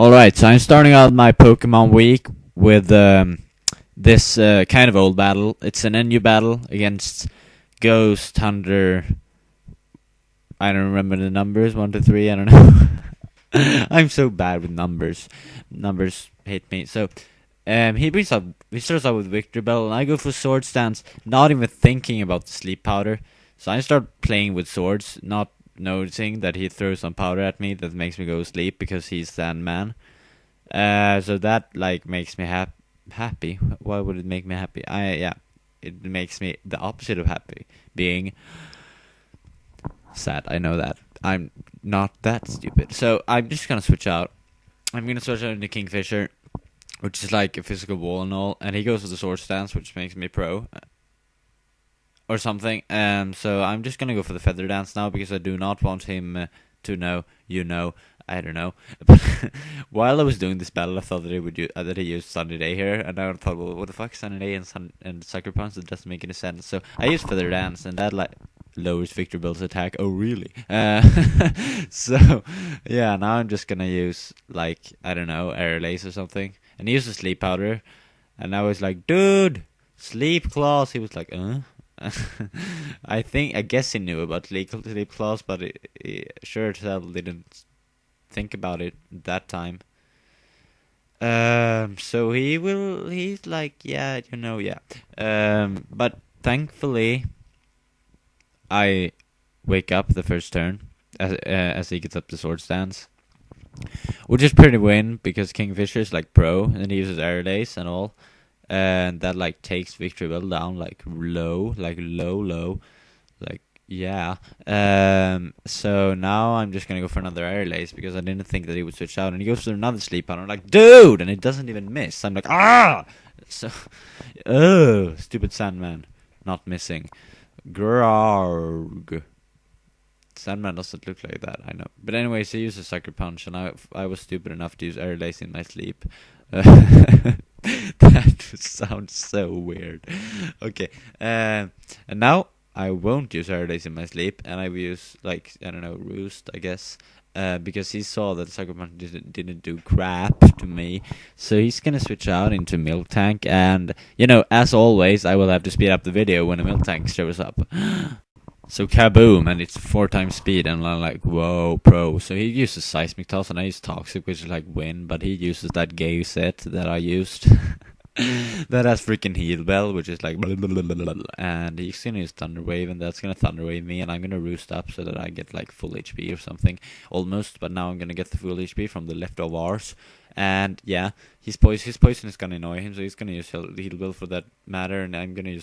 Alright, so I'm starting out my Pokemon week with this kind of old battle. It's an NU battle against ghosthunder. I don't remember the numbers, 1 to 3, I don't know. I'm so bad with numbers. Numbers hate me. So he starts out with Victory Bell, and I go for Sword Stance, not even thinking about the sleep powder. So I start playing with swords, not noticing that he throws some powder at me that makes me go sleep because he's Sandman. So that like makes me happy. Why would it make me happy? It makes me the opposite of happy, being sad. I know that. I'm not that stupid. So I'm just gonna switch out. I'm gonna switch out into Kingfisher, which is like a physical wall and all, and he goes with the Sword Stance, which makes me pro. Or something. So I'm just gonna go for the Feather Dance now because I do not want him to know. I don't know. While I was doing this battle, I thought that he used Sunny Day here, and I thought, well, what the fuck, Sunny Day and Sucker Punch? That doesn't make any sense. So I used Feather Dance, and that like lowers Victor Bell's attack. Oh really? So yeah, now I'm just gonna use like I don't know, Air Lace or something, and he used a Sleep Powder, and I was like, dude, Sleep Claws. He was like, I guess he knew about sleep clause, but he sure as hell didn't think about it that time. So he's like, yeah. But thankfully, I wake up the first turn as he gets up the Sword Stance, which is pretty win because Kingfisher is like pro and he uses Air Lace and all. And that like takes Victory Bell down like low, like yeah. So now I'm just gonna go for another Air Lace because I didn't think that he would switch out, and he goes for another Sleep Powder. I'm like, dude, and it doesn't even miss. I'm like, ah. So, oh, stupid Sandman, not missing. Grarg. Sandman doesn't look like that, I know. But anyways, he uses Sucker Punch, and I was stupid enough to use Air Lace in my sleep. That sounds so weird. Okay, and now I won't use Air Lace in my sleep, and I will use like I don't know, Roost, I guess, because he saw that Sucker Punch didn't do crap to me, so he's gonna switch out into Milk Tank, and you know, as always, I will have to speed up the video when a Milk Tank shows up. So kaboom, and it's 4 times speed, and I'm like, whoa, pro. So he uses Seismic Toss, and I use Toxic, which is like win, but he uses that gay set that I used. That has freaking Heal Bell, which is like blah, blah, blah, blah, blah, and he's gonna use Thunder Wave, and that's gonna Thunder Wave me, and I'm gonna Roost up so that I get like full HP or something, almost, but now I'm gonna get the full HP from the leftovers, and yeah, his poison is gonna annoy him, so he's gonna use Heal Bell for that matter, and I'm gonna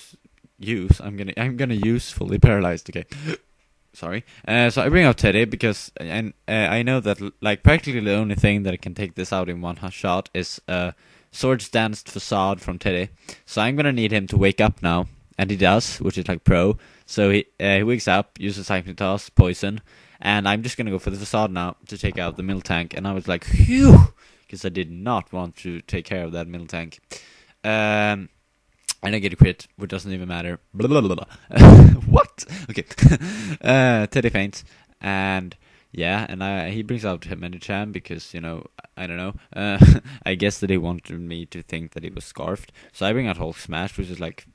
I'm gonna use Fully Paralyzed. Okay, sorry. So I bring out Teddy because I know that like practically the only thing that can take this out in one shot is Sword Stance Facade from Teddy. So I'm gonna need him to wake up now, and he does, which is like pro. So he wakes up, uses Seismic Toss, Poison, and I'm just gonna go for the Facade now to take out the Milk Tank. And I was like, phew, because I did not want to take care of that Milk Tank. And I get a crit, which doesn't even matter. Blah, blah, blah, blah. What? Okay. Teddy faints, and yeah, and he brings out Medicham because, you know, I don't know. I guess that he wanted me to think that he was scarfed. So I bring out Hulk Smash, which is like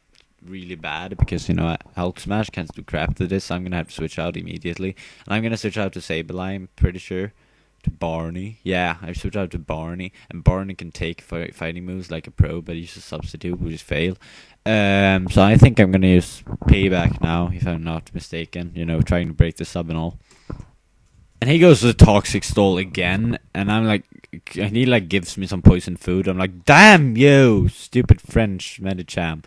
really bad because, you know, Hulk Smash can't do crap to this, so I'm gonna have to switch out immediately. And I'm gonna switch out to Sableye, I'm pretty sure. To Barney. Yeah, I switched out to Barney, and Barney can take fighting moves like a pro, but he's a substitute, which is fail. So I think I'm gonna use Payback now, if I'm not mistaken, you know, trying to break the sub and all. And he goes to the Toxic Stall again, and I'm like, and he like gives me some poison food. I'm like, damn you, stupid French Medicham.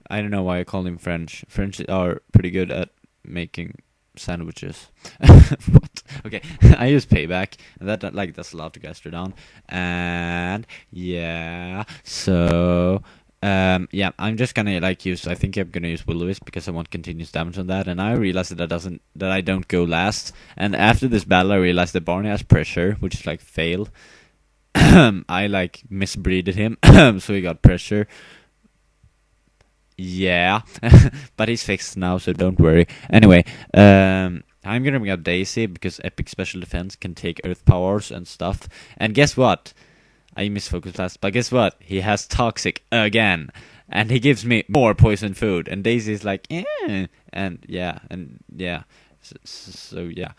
I don't know why I call him French. French are pretty good at making sandwiches. What? Okay, I use Payback, and that like does a lot to Gastrodon, and yeah, so yeah, I'm just gonna like use. I think I'm gonna use Will-O-Wisp because I want continuous damage on that, and I realized that I don't go last. And after this battle, I realized that Barney has pressure, which is like fail. I like misbreeded him, so he got pressure. Yeah, but he's fixed now, so don't worry. Anyway, I'm gonna bring out Daisy because epic special defense can take earth powers and stuff. And guess what? I miss Focus Blast, but guess what? He has Toxic again. And he gives me more poison food. And Daisy is like, eh. And yeah. So yeah.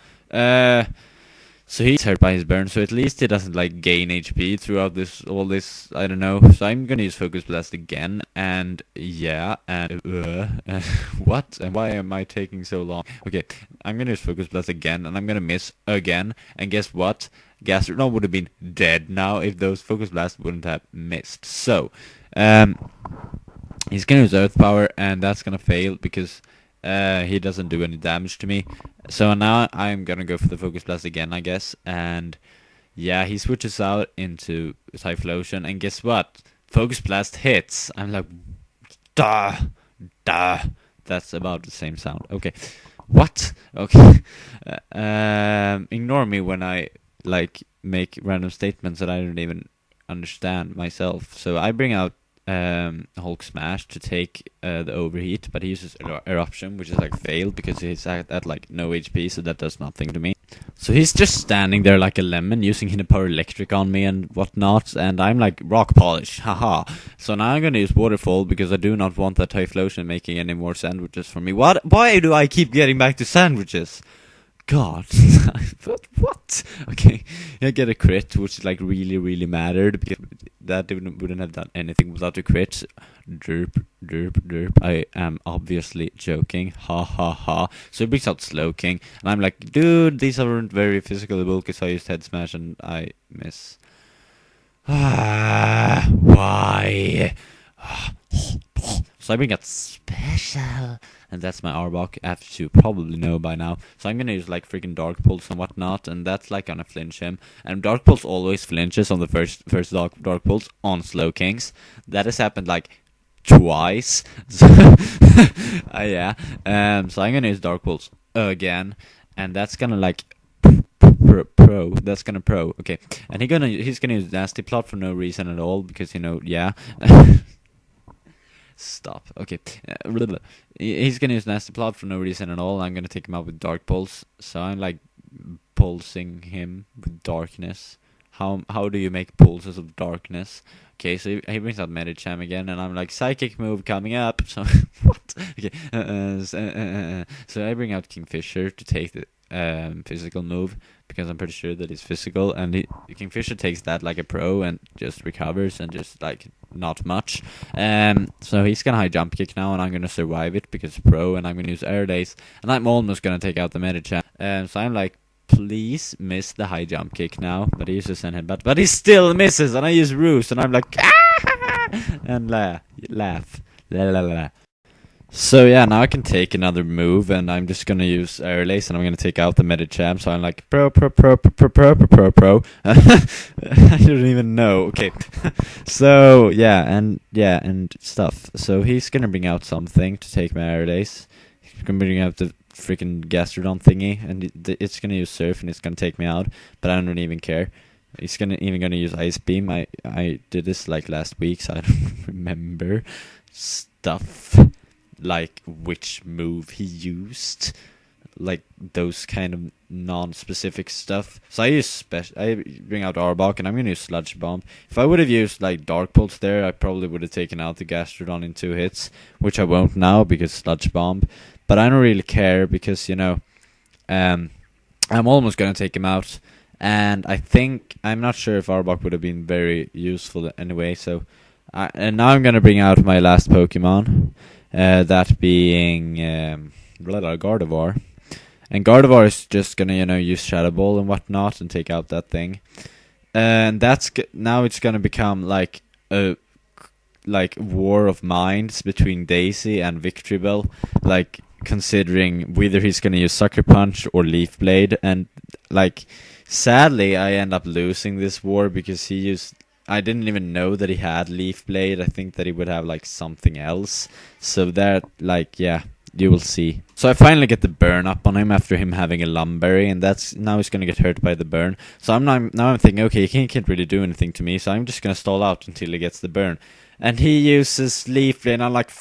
So he's hurt by his burn, so at least he doesn't like gain HP throughout all this, I don't know. So I'm gonna use Focus Blast again, and yeah, and what? And why am I taking so long? Okay, I'm gonna use Focus Blast again, and I'm gonna miss again, and guess what? Gastrodon would have been dead now if those Focus Blasts wouldn't have missed. So, he's gonna use Earth Power, and that's gonna fail because he doesn't do any damage to me. So now I'm gonna go for the Focus Blast again, I guess. And yeah, he switches out into Typhlosion, and guess what? Focus Blast hits. I'm like, duh. That's about the same sound. Okay, what? Okay. Ignore me when I like make random statements that I don't even understand myself. So I bring out Hulk Smash to take the overheat, but he uses Eruption, which is like failed because he's at like no HP, so that does nothing to me. So he's just standing there like a lemon, using Hidden Power Electric on me and whatnot, and I'm like Rock Polish, haha. So now I'm gonna use Waterfall because I do not want that Typhlosion making any more sandwiches for me. What? Why do I keep getting back to sandwiches? God, what? Okay, I get a crit, which like really mattered because that wouldn't have done anything without a crit. Derp. I am obviously joking. Ha. So it brings out Slowking, and I'm like, dude, these aren't very physical because I used Head Smash and I miss. Why? So I bring out Special, and that's my Arbok, as you probably know by now. So I'm gonna use like freaking Dark Pulse and whatnot, and that's like gonna flinch him. And Dark Pulse always flinches on the first Dark Pulse on Slowkings. That has happened like twice. So yeah. So I'm gonna use Dark Pulse again, and that's gonna like pro. That's gonna pro. Okay, and he's gonna use Nasty Plot for no reason at all because yeah. Stop. Okay. He's gonna use Nasty Plot for no reason at all. I'm gonna take him out with Dark Pulse. So I'm like pulsing him with darkness. How do you make pulses of darkness? Okay, so he brings out Medicham again, and I'm like, Psychic move coming up. So what? Okay. So I bring out Kingfisher to take the physical move because I'm pretty sure that it's physical, and Kingfisher takes that like a pro and just recovers and just like not much. So he's gonna high jump kick now, and I'm gonna survive it because it's pro, and I'm gonna use Air Days, and I'm almost gonna take out the Medicham. So I'm like, please miss the high jump kick now, but he uses Send Headbutt, but he still misses, and I use Roost, and I'm like, and laugh. La. So yeah, now I can take another move, and I'm just gonna use Air Lace, and I'm gonna take out the Medicham. So I'm like pro. I don't even know. Okay, so yeah, and stuff. So he's gonna bring out something to take my Air Lace. He's gonna bring out the freaking Gastrodon thingy, and it's gonna use Surf, and it's gonna take me out. But I don't really even care. He's gonna use Ice Beam. I did this like last week, so I don't remember stuff. Like which move he used, like those kind of non-specific stuff. So I bring out Arbok, and I'm gonna use Sludge Bomb. If I would have used like Dark Pulse there, I probably would have taken out the Gastrodon in 2 hits, which I won't now because Sludge Bomb. But I don't really care because I'm almost gonna take him out, and I'm not sure if Arbok would have been very useful anyway. So and now I'm gonna bring out my last Pokemon. That being Gardevoir. And Gardevoir is just gonna, use Shadow Ball and whatnot and take out that thing. And now it's gonna become like a war of minds between Daisy and Victreebel. Like considering whether he's gonna use Sucker Punch or Leaf Blade, and like sadly I end up losing this war because I didn't even know that he had Leaf Blade. I think that he would have like something else. So that, like, yeah, you will see. So I finally get the burn up on him after him having a Lumberry, and now he's gonna get hurt by the burn. So I'm thinking, okay, he can't really do anything to me, so I'm just gonna stall out until he gets the burn. And he uses Leaf Blade, and I'm like,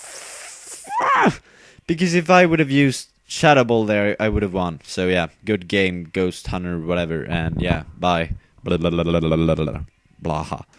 because if I would have used Shadow Ball there, I would have won. So yeah, good game, Ghost Hunter, whatever, and yeah, bye. Blah, blah, blah, blah, blah, blah, blah. Blah.